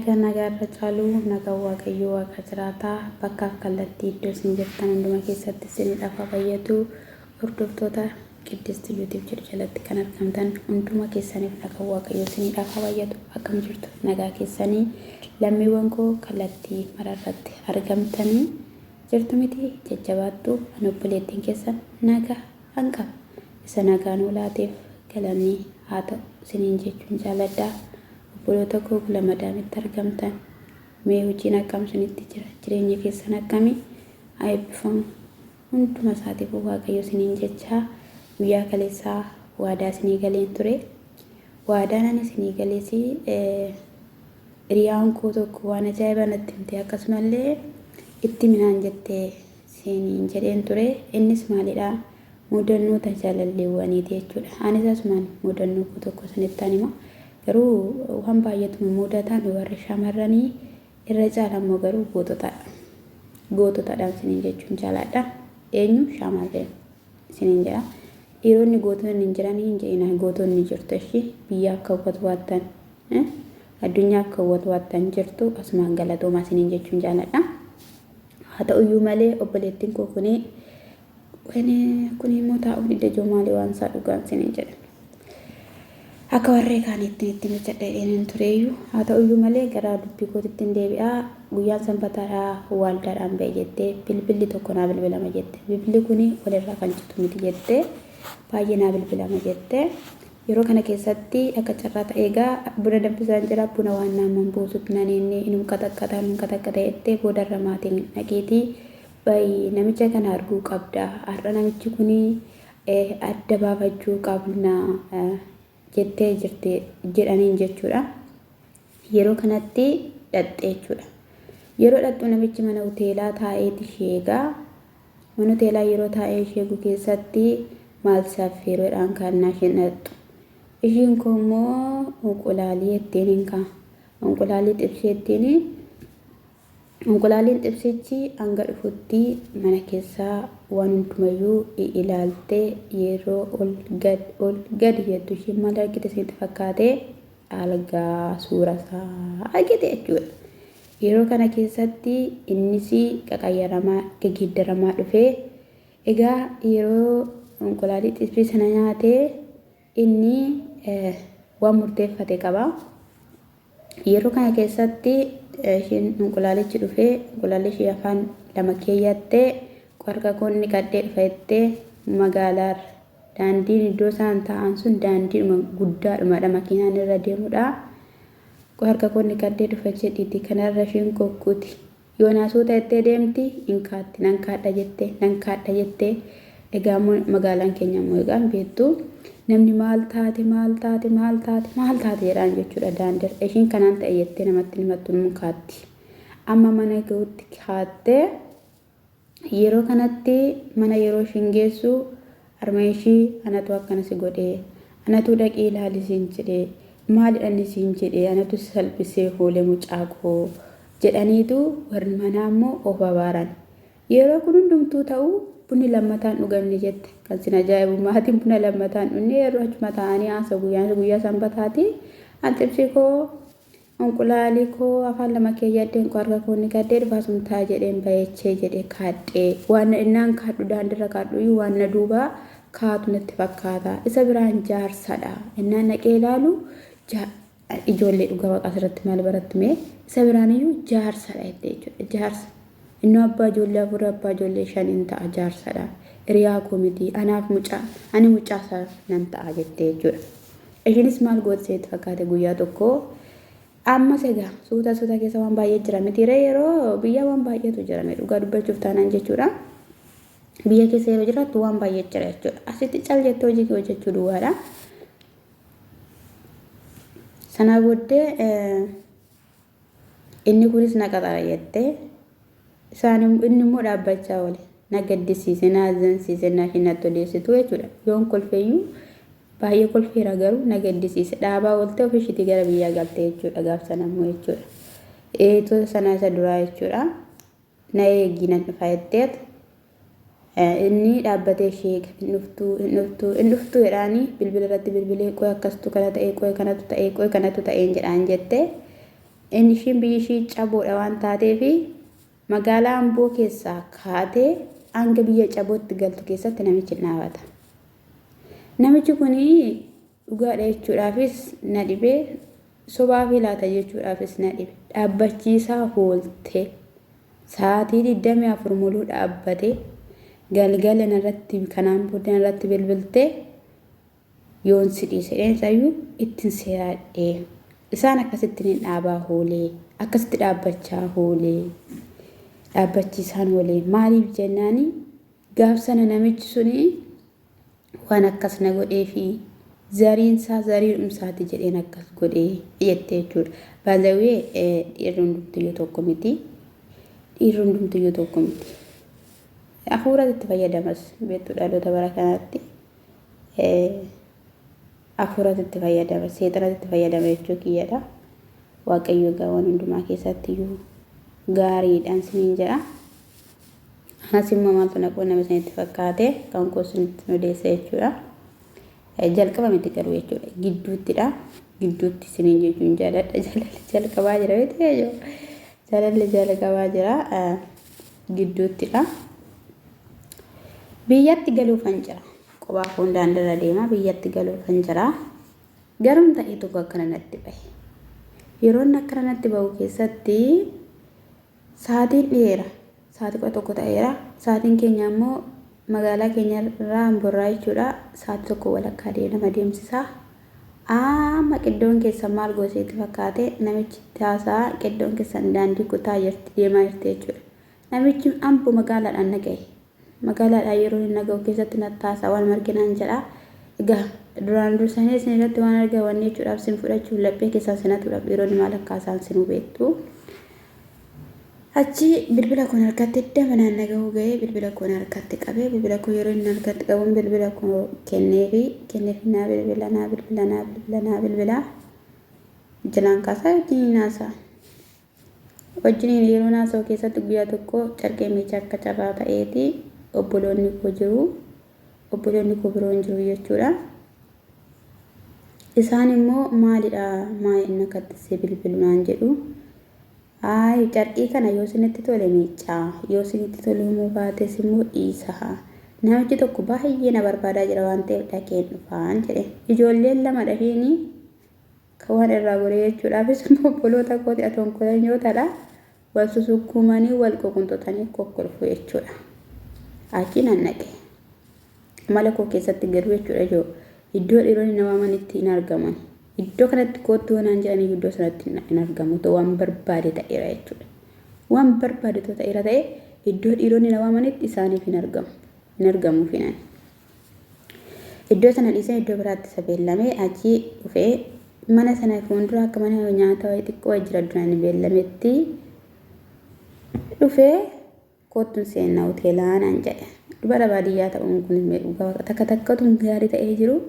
nagaa irra caalu nagaa waaqayyoo waaqa jiraataa bakkaaf kallattii iddoo isin jirtan hunduma keessatti isiniidhaaf fayyadu hordoftoota Qiddist YouTube jalatti kan argamtan hunduma keessaniif nagaa waaqayyoo isiniidhaaf fayyadu akkam jirtu nagaa keessanii lammiiwwan koo kallattii mararratti argamtanii jirtu miti jajjabaattu obboleettiin keessan nagaa hanqab isa nagaa nuu laateef galanni haa ta'u isiniin jechuun jaaladhaa. Obboloota koo lamadaanitti argamtan mee hojiin akkam isinitti jira jireenya keessan akkamii haa eebbifamu hunduma isaatiif waaqayyo isiniin jechaa guyyaa kaleessaa waadaa isinii galeen ture waadaan ani isinii galeessi hiriyaan koo tokko waan ajaa'iba natti himte akkasumallee itti minaan jettee isiniin jedheen ture innis maalidhaa mudannoo tajaajileewwaniiti jechuudha anis asumaan mudannoo koo tokko isinitti anima garuu waan baay'atuma mudataan warra shamarranii irra caalammoo garuu goototadhaan isiniin jechuun jaaladha eenyu shamarreen isiniin jedha dhiironni gootonni hin jiranii hin jedhina gootonni jirtu ishii biyya akka hawwatu waattan addunyaa akka hawwatu waattan jirtu asumaan galatooma isiniin jechuun jaaladha haa ta'uyyuu malee obboleettiin koo kuni immoo taa'uu didda joomaalee waan isaa dhugaan isiniin jedha akka warree kaanitti itti michadheen tureeyyuu haa ta'uyyuu malee gara dubbii kootitti deebi'aa guyyaan sanbataadhaa waaldaadhaan ba'e jettee bilbilli tokko naa bilbilama jette bilbilli kuni walirraa kan citu miti jettee baay'ee naa bilbilama jette yeroo kana keessatti akka carraa ta'e egaa buna danfisaan jira buna waan naamman buusutti naneennee inum qaxaqqata jettee boodarra maatiin dhageetii namicha kana arguu qabda har'a namichi kuni adda baafachuu qabna jettee jirte jedhaniin jechuudha yeroo kanatti dhatte jechuudha yeroo dhattu namichi mana hoteelaa taa'eeti sheegaa mana hoteelaa yeroo taa'ee sheegu keessatti maal saffeeroodhaan kaannaa isheen dhattu ishiin koo immoo onqolaalii ittiin hinkaa onqolaalii xibsee ittiin onqolaaliin xibsichi hanga dhufutti mana keessaa waan hundumayyuu ilaaltee yeroo ol gad jettu ishiin maal argite isinitti fakkaate algaa suura isaa argite jechuudha yeroo kana keessatti innis qaqayyaramaa gagiiddaramaa dhufee egaa yeroo onqolaalii xibsii sana nyaatee inni waan murteeffate qaba yeroo kana keessatti ishiin onqolaalichi dhufee onqolaalichi afaan lama keeyyattee qorqa koonni qaddee dhufattee magaalaa daandiin iddoo isaan ta'an sun daandiidhuma guddaadhumadha makiinaan irra deemudha qorqa koonni qaddee dhufachee dhiitii kanarra ishiin kokkuuti yoo naasuu ta'ettee deemti inkaatti nan kaadha jettee egaa magaalaan keenya immoo egaan beektu namni maal taate jedhaan jechuudha daandii ishiin kanaan ta'e jettee namatti himattu mukaatti amma mana ga'utti kaattee yeroo kanatti mana yeroo ishiin geessu harma ishii anatu akkanas godhee anatu dhaqii ilaalisiin jedhee maalidhaan isiin jedhee anatu salphisee fuulee mucaaqoo jedhaniitu warri manaa immoo of abaaran yeroo kun hundumtuu ta'u bunni lammataan dhugamni jette kan sin ajaa'ibu maatiin buna lammataan dhunne yeroo achuma ta'anii haasa guyyaa sanbataati anxibsi koo onqolaalii koo afaan lama keeyyaddeen qorqa koonni gaddee dhufaasumtaa jedheen bayeechee jedhee kaadhee waan innaan kaadhu daandirra kaadhu waan na duuba kaatu natti fakkaata isa biraan jaarsadha innaan naqee ilaalu ijoollee dhugaa asirratti maal barattime isa biraan iyyuu jaarsadha jechuudha jaarsa innoo abbaa ijoollee afur abbaa ijoollee shaniin ta'a jaarsadha hiriyaa koomiti ani mucaasaa nan ta'a jettee jechuudha ishiinis maal gootseetti fakkaate guyyaa tokko ammas egaa suuta keessa waan baay'ee jira mitiire yeroo biyya waan baay'eetu jira dhugaa dubbachuuf taanaan jechuudha biyya keessa yeroo jiraattu waan baay'ee jira jechuudha asitti cal jettee hojii kee hojjechuu duwwaadha sanaa booddee inni kunis na qaxara jettee isaan inni immoo dhaabbachaa oole na gaddisiise na azansiise na hinatti odeessitu jechuudha yoon kolfeeyyuu baay'ee kolfeera garuu na gaddisiise dhaabaa oolte ofishiitii gara biyyaa galtee jechuudha gaafsan ammoo jechuudha eetota sanaa isa duraa jechuudha na eegginan dhufa jetteet inni dhaabbatee ishee dhuftuu jedhaanii bilbila irratti bilbilee qoy akkastu kana ta'ee qoy kanatu ta'een jedhaan jettee inni ishiin biyyi ishii caboodha waan taateefi magaalaa Amboo keessaa kaatee hanga biyya cabootti galtu keessatti namichi dhaabata. Namichi kuni dhugaadha jechuudhaafis na dhibee sobaa fi laata jechuudhaafis na dhibe. Dhaabbachiisaa oolte sa'aatii 24 muluu dhaabbate galgala narratti kanaan booda narratti bilbilte yoon sidii sedheensayyuu ittiin seeraadhee isaan akkasitti ni dhaabaa hoolee akkasitti dhaabbachaa hoolee dhaabbachiisaan hoolee maaliif jennaani gaafsana namichi suni waan akkas na godhee fi zariinsaa zariidhumsaati jedheen akkas godhee jettee jechuudha. Baazawee dhiirri hundumtiyyuu tokko miti. Dhiirri hundumtiyyuu tokko miti. Hafuuratu itti fayyadamas beektu dhaloota bara kanaatti. Hafuuratu itti fayyadama, seexanatu itti fayyadama jechuu kiyyadha. Waaqayyo gaawwan hundumaa keessatti iyyuu gaariidhaan siniin jedha. Anas immoo maaltu naquu nama isinitti fakkaate kan koosinitti odeessa jechuudha. Jalqaba miti garuu jechuudha. Gidduuttidha. Gidduutti siniin jechuun jaaladha. Jaalalli jalqabaa jira beekte jaalalli jalqabaa jira. Gidduuttidha. Biyyatti galuufan jira. Qophaa hundaan dura deema biyyatti galuufan jira. Garuu ta'ee tokko akkana natti bahe. Yeroo akkana natti bahu keessatti sa'aatiin dheera. Sa'aatii tokko ta'eera. Sa'aatiin keenya immoo magaalaa keenya irraa Amboorraa jechuudha. Sa'aatii tokko walakkaa deema deemsisaa. Amma qiddoon keessa maal goseetti fakkaate namichi taasaa qiddoon keessa daandii kutaa jirti deemaa jirti jechuudha. Namichi Amboo magaalaadhaan nagaye. Magaalaadhaan yeroo inni nagahu keessatti nattaasaa waan marginaan jedha. Egaa duraan dursanii isin irratti waan argaman jechuudhaaf sin fudhachuuf laphee keessaa sinatuudhaaf yeroo inni maal akka isaan sinuu beektu. Achi bilbila kun harkatti damanaan nagahu ga'ee bilbila kun harkatti qabee bilbila kun yeroo inni harkatti qabuun bilbila kun kenneefi naa bilbila jalaan kaasaa wajjin naasaa. Wajjin yeroo naasoo keessatti guyyaa tokko carqee miichaa akka carraa ta'eeti obboloonni koo jiru. Obboloonni koo biroon jiru jechuudha. Isaan immoo maalidha maa inni akkatti bilbiluudhaan jedhu. Carqii kana yoo isinitti tole miicaa yoo isinitti tole immoo baates immoo dhiisaa. Namichi tokko baay'ee na barbaadaa jira waan ta'eef dhaqeen dhufaan jedhe. Ijoolleen lama dhafiini kan waan irraa goree jechuudhaafis immoo obboloota kooti atonkolanyootadha. Wal susukkumanii wal qoqunxotanii kokkolfu jechuudha. Achi nan naqe. Mala koo keessatti garuu jechuudha iddoo dhiironni nama amanitti hin argaman. Iddoo kanatti kootti waan jedhanii iddoo sanatti hin argamu waan barbaade ta'eera jechuudha. Waan barbaade ta'eera ta'e iddoo dhiironni nama amanitti isaaniif hin argamu. Hin argamu finan. Iddoo sana dhiisee iddoo biraatti sabeellamee achi dhufee mana sana fuuldura akka mana nyaata wayii xiqqoo jira duraan beellametti dhufee koottun seenaa hoteelaanaan jedhe. Dubara baadiyyaa ta'uun kun takka takkatuun gaarii ta'ee jiru.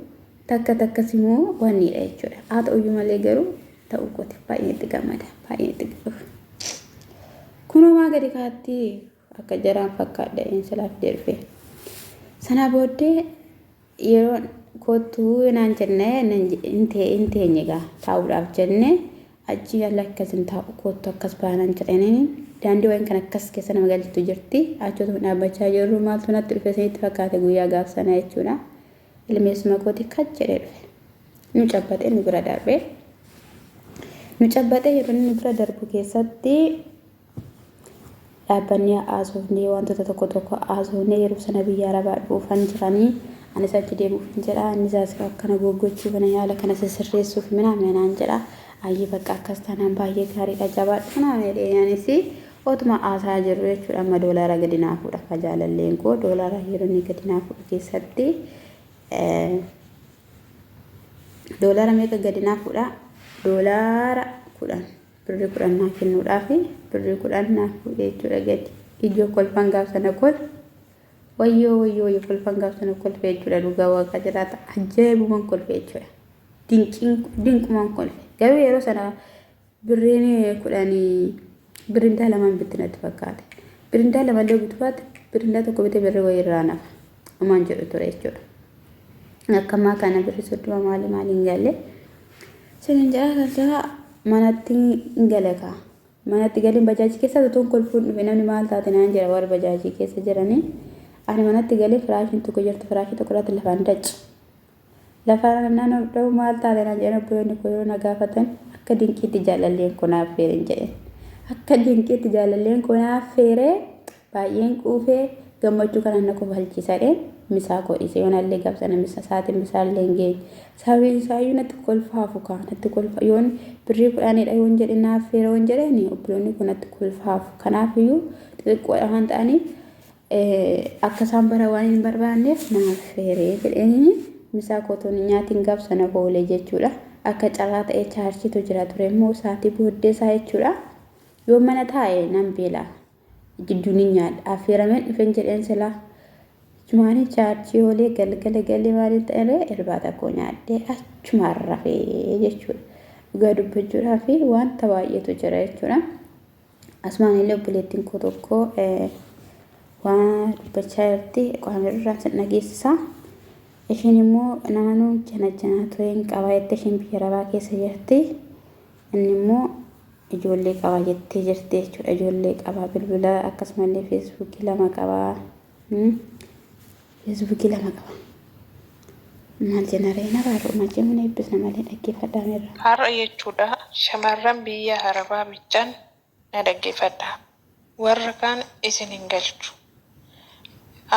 Takka takkas immoo wanniidha jechuudha. Haa ta'uyyuu malee garuu ta'uu kooti baay'ee itti gammada. Baay'ee itti gammada. Kunumaa gadi kaatti akka jaraan fakkaadha insilaaf deerfee. Sana booddee yeroo kootuu naan jennee inteenye gaa taa'uudhaaf jennee achi yalla akkasin taa'u kootu akkas baanaan jedhaniin daandii waan kan akkas keessa nama galchitu jirti. Achoota dhaabbachaa jirru maaltu natti dhufe sanitti fakkaate guyyaa gaaf sana jechuudha. Ilmeessuma kooti kad jedhee dhufe. Nu cabbatee nu bira darbee. Nu cabbatee yeroo nu bira darbu keessatti dhaabbanni haasofnee wantoota tokko haasofnee yeroo sana biyya Arabaa dhuufan jiranii anis achi deemuuf jedha. Innis akkana goggoochuu kana yaala kana sirreessuuf minaan jedha. Ayyee bakka akkas taanaan baay'ee gaariidha jabaadha kanaan jedheenyaanis otuma haasaa jirru jechuudha. Amma doolaara gadi naafuudha jaalalleen koo doolaara yeroo inni gadi naafuudha keessatti doolaara meeqa gadi naafuudha doolaara 10 birrii 10 naa kennuudhaaf birrii 10 naafuu jechuudha gadi ijoo kolfan gaaf sana kol wayyoo kolfan gaaf sana kolfee jechuudha. Dhugaa waaqa jiraata ajaa'ibumaan kolfee jechuudha. Dinqumaan kolfee garuu yeroo sana birriin 10 birindaa lamaan bitti natti fakkaate. Birindaa lama illee bitufaatti birindaa tokko bitee birrii wayii irraa nafa. Amaan jedhu ture jechuudha. Akkamaa kana birrii 30 maaliin galle. Sinin jala manatti galaka manatti galin bajaajii keessa tuun kolfuun dhufe namni maal taate naan jira warra bajaajii keessa jiranii ani manatti galee firaashiin tokko jirtu firaashii tokko irratti lafaan dachi lafaan naan dha'u maal taate naan jedhan obboleonni koo yoo na gaafatan akka dinqiitti jaalalleen kun affeereen jedhe akka dinqiitti jaalalleen kun affeeree baay'een quufee gammachuu kana na kofalchiisadhe misaa godhise yoonallee gabsana misa saatiin misaallee ngee sabiin saayyuu natti kolfaafu natti kolfa yoon birrii kudhaanidha yoon jedhe na affeera yoon jedheni obboleonni kun natti kolfaafu kanaafiyyuu xixiqqoo waan ta'aniif akka isaan bara waan hin barbaanneef na affeeree jedheni misaa kootoon nyaatiin gabsana boolee jechuudha akka carraa ta'ee chaarchiitu jira ture immoo saatii booddee isaa jechuudha yoo mana taa'e nan beela jidduun nyaadha affeerameen dhufeen jedheen silaa Cumani chaarchii olee galgalee maaliin ta'ee irbaata koo nyaadhee achumaan rafee jechuudha. Dhugaa dubbachuudhaa fi wanta baay'eetu jira jechuudha. Asumaan illee obboleettiin koo tokko waan dubbachaa jirti qaamirraa sin dhageessisa. Isheen immoo naannoo jana tureen qabaa jettee isheen biyya arabaa keessa jirti. Inni immoo ijoollee qabaa jettee jirti jechuudha. Ijoollee qabaa bilbila akkasumallee feesbuukii lama qabaa. Facebook lama qaba. Maal jenaree na baaru maal jennee eebbisna malee dhaggeeffadhaameerra. Har'a jechuudha shamarran biyya Arabaa bichaan na dhaggeeffadha. Warra kaan isin hin galchu.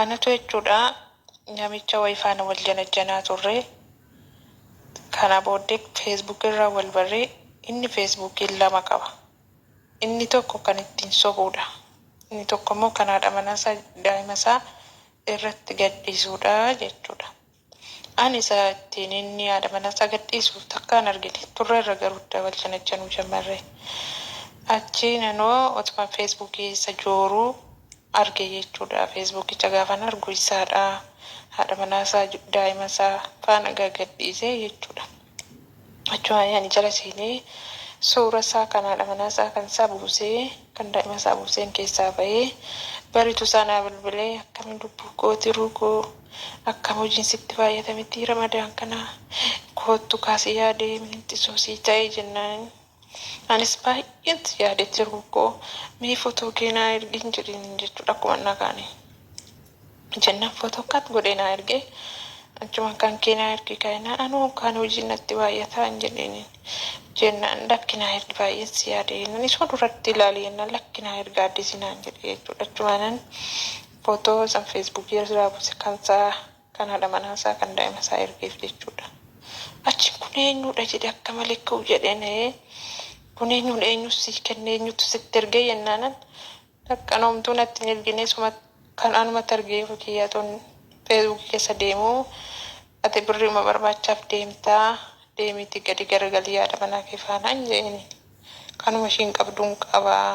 Anatu jechuudha namicha wayifaana wal janajjanaa turre kana booddee Facebook irraa wal barree inni Facebook lama qaba. Inni tokko kan ittiin sobuudha. Inni tokko immoo kan haadha manaasaa daa'ima isaa irratti gadhiisuudha jechuudha. Ani isaa ittiin inni haadha manaasaa gadhiisu takkaan argine turre irra garuu wal janajjanuu shamarree. Achi nanoo otuma feesbuukii isa jooruu arge jechuudha. Feesbuukicha gaafan argu isaadha haadha manaasaa daa'ima isaa faana gadhiisee jechuudha. Achuma ani jala seenee suura isaa kan haadha manaasaa kan isaa buusee kan daa'ima isaa buuseen keessaa bahee baritu sana bilbilee akkamiin lubbuu kooti ruukoo akkam hojiin sitti baay'atametti ramadaan kana koottu kaasii yaadee minti soosii ta'ee jennaan anis baay'eetti yaadetti ruukoo mee footoo keenaa ergin jedhin jechuudha akkuma nagaanii jennaan footoo kat godhee naa ergee achuma kan keenaa ergi kaayinaa anuu kan hojiin natti baay'ataa hin jedheen jennaan lakkinaa ergi baay'eetti yaadee nanis duratti ilaalee jennaan lakkinaa erga addisinaan jedhee jechuudha achumaanan footoo san feesbuukii irraa buuse kan isaa kan haadha manaasaa kan daa'ima isaa ergeef jechuudha. Achi kun eenyudha jedhe akka malee ka'u jedheen kun eenyudha eenyus sii kennee eenyutu sitti ergee jennaanan dhaqqanoomtuu natti hin ergine suma kan anumatti argee fakkiyyatoon feesbuukii keessa deemuu ati birriima barbaachaaf deemtaa deemiti gadi garagalii haadha manaa kee faanaan jeeni kanuma ishiin qabduun qabaa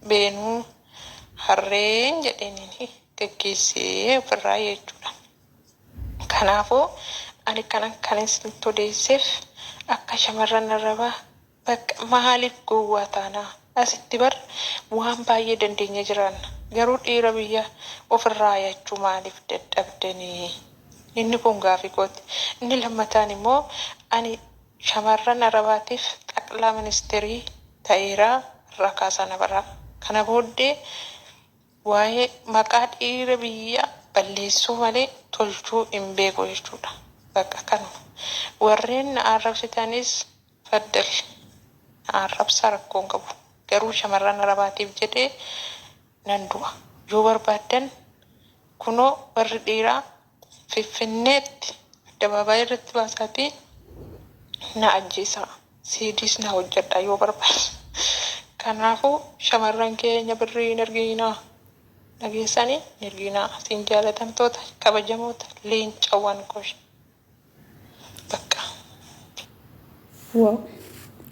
beenuu harreen jedheenini geggeessee ofirraa jechuudha. Kanaafuu ani kanan sitti odeesseef akka shamarran Arabaa bakka maaliif gowwaa taanaa asitti bar waan baay'ee dandeenya jiran garuu dhiira biyya ofirraa jechuu maaliif dadhabdanii inni kun gaafii kooti. Inni lammataan immoo ani shamarran Arabaatiif xaqlaa ministeerii ta'eeraa irraa kaasana bara. Kana booddee waa'ee maqaa dhiira biyya balleessuu malee tolchuu hin beeku jechuudha. Bakka kanuma. Warreen na arrabsitanis faddali. Na arrabsaa rakkoon qabu. Garuu shamarran Arabaatiif jedhee nan du'a. Yoo barbaadan kunoo warri dhiiraa Finfinneetti addabaabaa irratti baasaatii na ajjeesa. Siidis na hojjedha yoo barbaada. Kanaafuu shamarran keenya birrii hin arginaa. Dhageessanii hin arginaa. Siin jaalatamtoota kabajamoota leencawwan koosha. Bakka. Wow.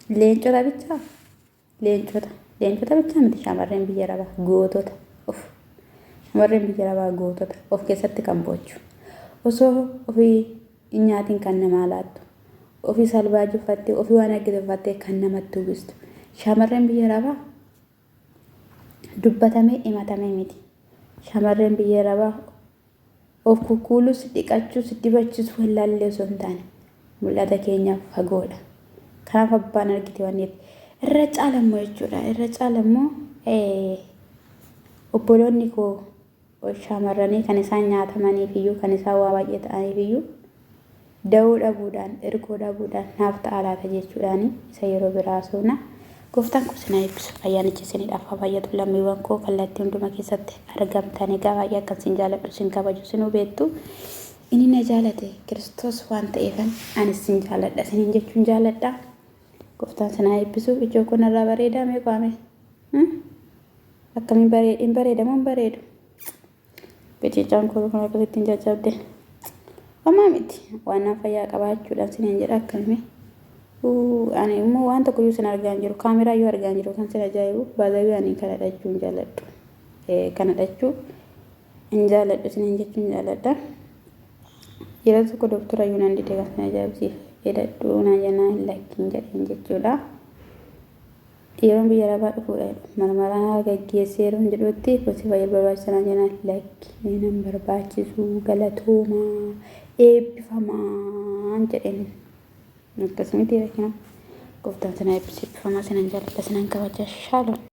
Leencota bichaa? Leencota bichaa miti shamarreen biyya Arabaa gootota. Shamarreen biyya Arabaa gootota of keessatti kan bochu. Osoo ofii nyaatiin kan nama laattu. Ofii salbaajii uffattee ofii waan argite uffattee kan namatti uwwistu. Shamarreen biyya Arabaa dubbatamee himatamee miti. Shamarreen biyya Arabaa of kukuulus dhiqachuus dibachuus wallaallee osoo hin taane mul'ata keenyaaf fagoodha. kanaaf abbaan argite waan irra caalammoo jechuudha irra caalammoo obboloonni koo shamarranii kan isaan nyaatamaniif iyyuu kan isaan waa baay'ee ta'aniif iyyuu da'uu dhabuudhaan ergoo dhabuudhaan naaf ta'a laata jechuudhaan isa yeroo biraa suuna gooftaan kun sinaa eebbisu ayyaanichi isiniidhaaf haa baay'atu lammiiwwan koo kallattii hundumaa keessatti argamtan egaa baay'ee akkan sin jaaladhu sin kabaju sinuu beektu inni na jaalate Kiristoos waan ta'eefan anis sin jaaladha sinin jechuun jaaladha gooftaan sinaa eebbisu ijoo kun irraa bareedaa meeqaame akkamiin bareedamoo hin bareedu Bicicaan koo kun akkasitti hin jajjabde Amma miti waan fayyaa qabaachuudhaan sinin jedha akkamii ani immoo waan tokko iyyuu sin argaan jiru kaameraa iyyuu argaan jiru kan sin ajaa'ibu baazawii ani kana dhachuu hin jaaladhu kana dhachuu hin jaaladhu sinin jechuun jaaladha yeroo tokko doktora iyyuu nan dide kan sin ajaa'ibsiif jedhadhu na jennaan lakkiin jedheen jechuudha yeroo biyya lafaa dhufuudha marmaraan gaggeesseeru jedhutti gosi baay'ee barbaachisanaa jennaan lakkiin nan barbaachisu galatoomaa eebbifamaan jedheen akkasumatti rakina gooftaan sana eebbifamaa sinan jaaladha sinan kabaja shaalom